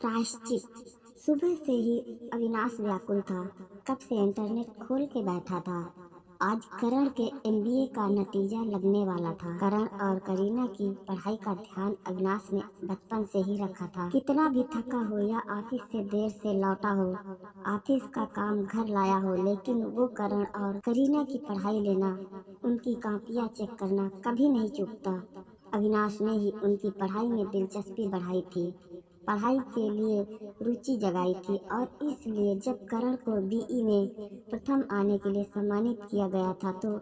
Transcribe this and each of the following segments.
प्रायश्चित। सुबह से ही अविनाश व्याकुल था। कब से इंटरनेट खोल के बैठा था। आज करण के एमबीए का नतीजा लगने वाला था। करण और करीना की पढ़ाई का ध्यान अविनाश ने बचपन से ही रखा था। कितना भी थका हो या ऑफिस से देर से लौटा हो, ऑफिस का काम घर लाया हो, लेकिन वो करण और करीना की पढ़ाई लेना, उनकी कॉपियाँ चेक करना कभी नहीं चूकता। अविनाश ने ही उनकी पढ़ाई में दिलचस्पी बढ़ाई थी, पढ़ाई के लिए रुचि जगाई थी, और इसलिए जब करण को बीई में प्रथम आने के लिए सम्मानित किया गया था तो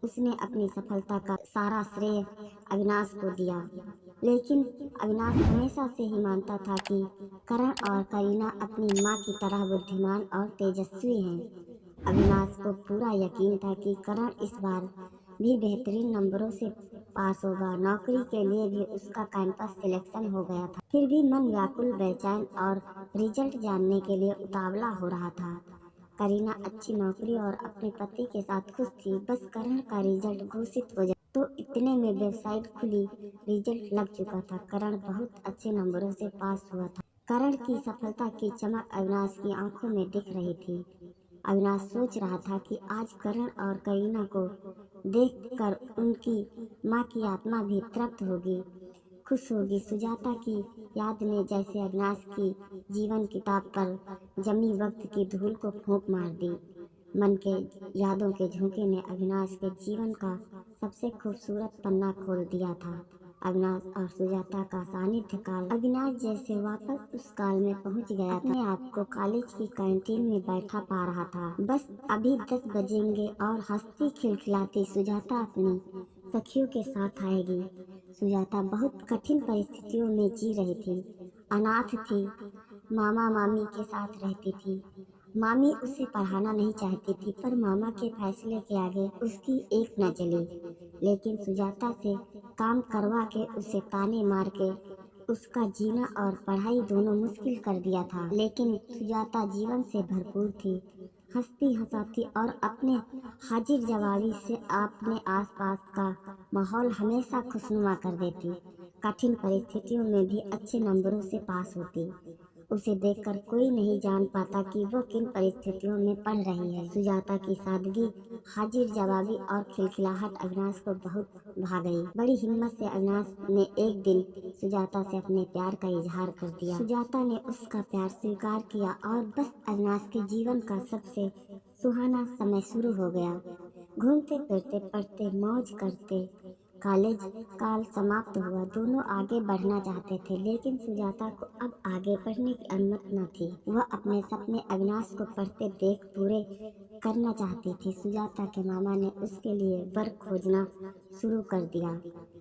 उसने अपनी सफलता का सारा श्रेय अविनाश को दिया। लेकिन अविनाश हमेशा से ही मानता था कि करण और करीना अपनी मां की तरह बुद्धिमान और तेजस्वी हैं। अविनाश को पूरा यकीन था कि करण इस बार भी बेहतरीन नंबरों से पास होगा। नौकरी के लिए भी उसका कैंपस सिलेक्शन हो गया था। फिर भी मन व्याकुल, बेचैन और रिजल्ट जानने के लिए उतावला हो रहा था। करीना अच्छी नौकरी और अपने पति के साथ खुश थी। बस करण का रिजल्ट घोषित हो जाए तो इतने में वेबसाइट खुली, रिजल्ट लग चुका था। करण बहुत अच्छे नंबरों से पास हुआ था। करण की सफलता की चमक अविनाश की आंखों में दिख रही थी। अविनाश सोच रहा था कि आज करण और करीना को देखकर उनकी माँ की आत्मा भी तृप्त होगी, खुश होगी। सुजाता की याद ने जैसे अविनाश की जीवन किताब पर जमी वक्त की धूल को फूंक मार दी। मन के यादों के झोंके ने अविनाश के जीवन का सबसे खूबसूरत पन्ना खोल दिया था। अविनाश और सुजाता का सानिध्य काल। अविनाश जैसे वापस उस काल में पहुंच गया था। अपने आप को कॉलेज की कैंटीन में बैठा पा रहा था। बस अभी 10 बजेंगे और हंसती खिलखिलाती सुजाता अपनी सखियों के साथ आएगी। सुजाता बहुत कठिन परिस्थितियों में जी रही थी। अनाथ थी, मामा मामी के साथ रहती थी। मामी उसे पढ़ाना नहीं चाहती थी, पर मामा के फैसले के आगे उसकी एक न चली। लेकिन सुजाता से काम करवा के, उसे ताने मार के उसका जीना और पढ़ाई दोनों मुश्किल कर दिया था। लेकिन सुजाता जीवन से भरपूर थी, हंसती हंसाती और अपने हाजिर जवाबी से अपने आसपास का माहौल हमेशा खुशनुमा कर देती। कठिन परिस्थितियों में भी अच्छे नंबरों से पास होती। उसे देखकर कोई नहीं जान पाता कि वो किन परिस्थितियों में पढ़ रही है। सुजाता की सादगी, हाजिर जवाबी और खिलखिलाहट अविनाश को बहुत भा गई। बड़ी हिम्मत से अविनाश ने एक दिन सुजाता से अपने प्यार का इजहार कर दिया। सुजाता ने उसका प्यार स्वीकार किया और बस अविनाश के जीवन का सबसे सुहाना समय शुरू हो गया। घूमते फिरते, पढ़ते, मौज करते कॉलेज काल समाप्त हुआ। दोनों आगे बढ़ना चाहते थे, लेकिन सुजाता को अब आगे बढ़ने की अनुमति न थी। वह अपने सपने अविनाश को पढ़ते देख पूरे करना चाहती थी। सुजाता के मामा ने उसके लिए वर खोजना शुरू कर दिया।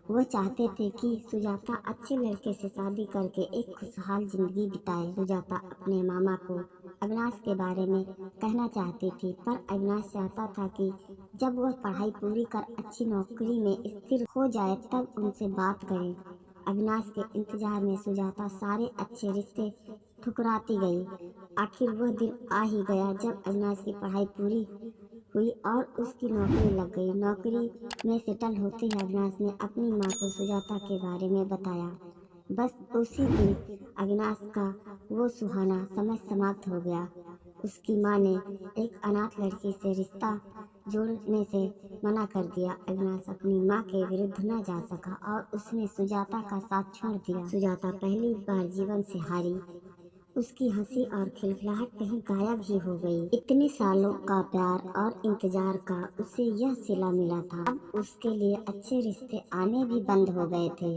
वो चाहते थे कि सुजाता अच्छे लड़के से शादी करके एक खुशहाल जिंदगी बिताए। सुजाता अपने मामा को अविनाश के बारे में कहना चाहती थी, पर अविनाश चाहता था कि जब वह पढ़ाई पूरी कर अच्छी नौकरी में स्थिर हो जाए तब उनसे बात करें। अविनाश के इंतजार में सुजाता सारे अच्छे रिश्ते ठुकराती गई। आखिर वह दिन आ ही गया जब अविनाश की पढ़ाई पूरी हुई और उसकी नौकरी लग गई। नौकरी में सेटल होते ही अविनाश ने अपनी माँ को सुजाता के बारे में बताया। बस उसी दिन अविनाश का वो सुहाना समय समाप्त हो गया। उसकी माँ ने एक अनाथ लड़की से रिश्ता जोड़ने से मना कर दिया। अविनाश अपनी माँ के विरुद्ध न जा सका और उसने सुजाता का साथ छोड़ दिया। सुजाता पहली बार जीवन से हारी। उसकी हंसी और खिलखिलाहट कहीं गायब ही हो गई। इतने सालों का प्यार और इंतजार का उसे यह सिला मिला था। अब उसके लिए अच्छे रिश्ते आने भी बंद हो गए थे।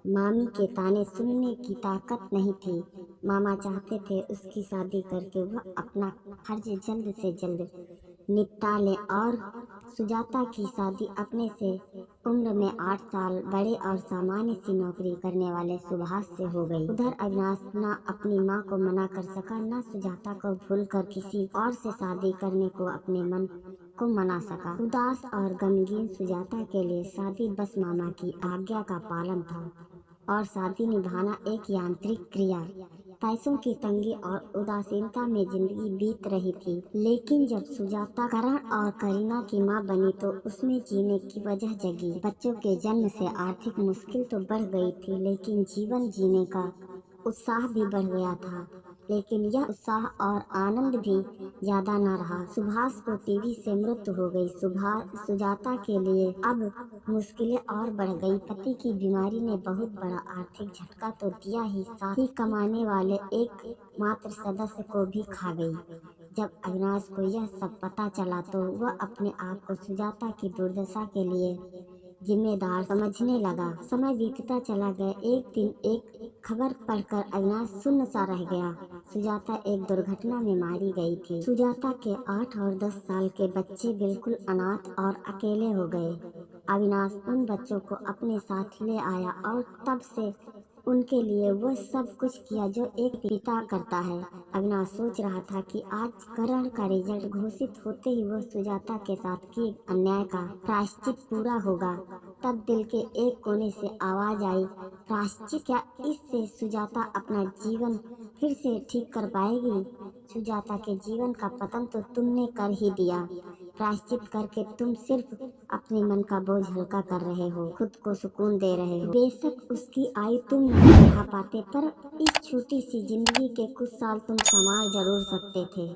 मामी के ताने सुनने की ताकत नहीं थी। मामा चाहते थे उसकी शादी करके वह अपना फर्ज जल्द से जल्द निपटा ले और सुजाता की शादी अपने से उम्र में 8 साल बड़े और सामान्य सी नौकरी करने वाले सुभाष से हो गई। उधर अविनाश न अपनी माँ को मना कर सका, न सुजाता को भूलकर किसी और से शादी करने को अपने मन को मना सका। उदास और गमगीन सुजाता के लिए शादी बस मामा की आज्ञा का पालन था और शादी निभाना एक यांत्रिक क्रिया। पैसों की तंगी और उदासीनता में जिंदगी बीत रही थी। लेकिन जब सुजाता करण और करीना की मां बनी तो उसमें जीने की वजह जगी। बच्चों के जन्म से आर्थिक मुश्किल तो बढ़ गई थी, लेकिन जीवन जीने का उत्साह भी बढ़ गया था, लेकिन यह उत्साह और आनंद भी ज्यादा न रहा। सुभाष को टीबी से मृत्यु हो गई। सुजाता के लिए अब मुश्किलें और बढ़ गई। पति की बीमारी ने बहुत बड़ा आर्थिक झटका तो दिया ही, साथ ही कमाने वाले एक मात्र सदस्य को भी खा गई। जब अविनाश को यह सब पता चला तो वह अपने आप को सुजाता की दुर्दशा के लिए जिम्मेदार समझने लगा। समय बीतता चला गया। एक दिन एक खबर पढ़कर अविनाश सुन्न सा रह गया। सुजाता एक दुर्घटना में मारी गई थी। सुजाता के 8 और 10 साल के बच्चे बिल्कुल अनाथ और अकेले हो गए। अविनाश उन बच्चों को अपने साथ ले आया और तब से उनके लिए वह सब कुछ किया जो एक पिता करता है। अविनाश सोच रहा था कि आज करण का रिजल्ट घोषित होते ही वह सुजाता के साथ किए अन्याय का प्रायश्चित पूरा होगा। तब दिल के एक कोने से आवाज आई, प्रायश्चित क्या? इससे सुजाता अपना जीवन फिर से ठीक कर पाएगी? सुजाता के जीवन का पतन तो तुमने कर ही दिया। प्रायश्चित करके तुम सिर्फ अपने मन का बोझ हल्का कर रहे हो, खुद को सुकून दे रहे हो। बेशक उसकी आयु तुम नहीं बढ़ा पाते, पर इस छोटी सी जिंदगी के कुछ साल तुम संवार जरूर सकते थे।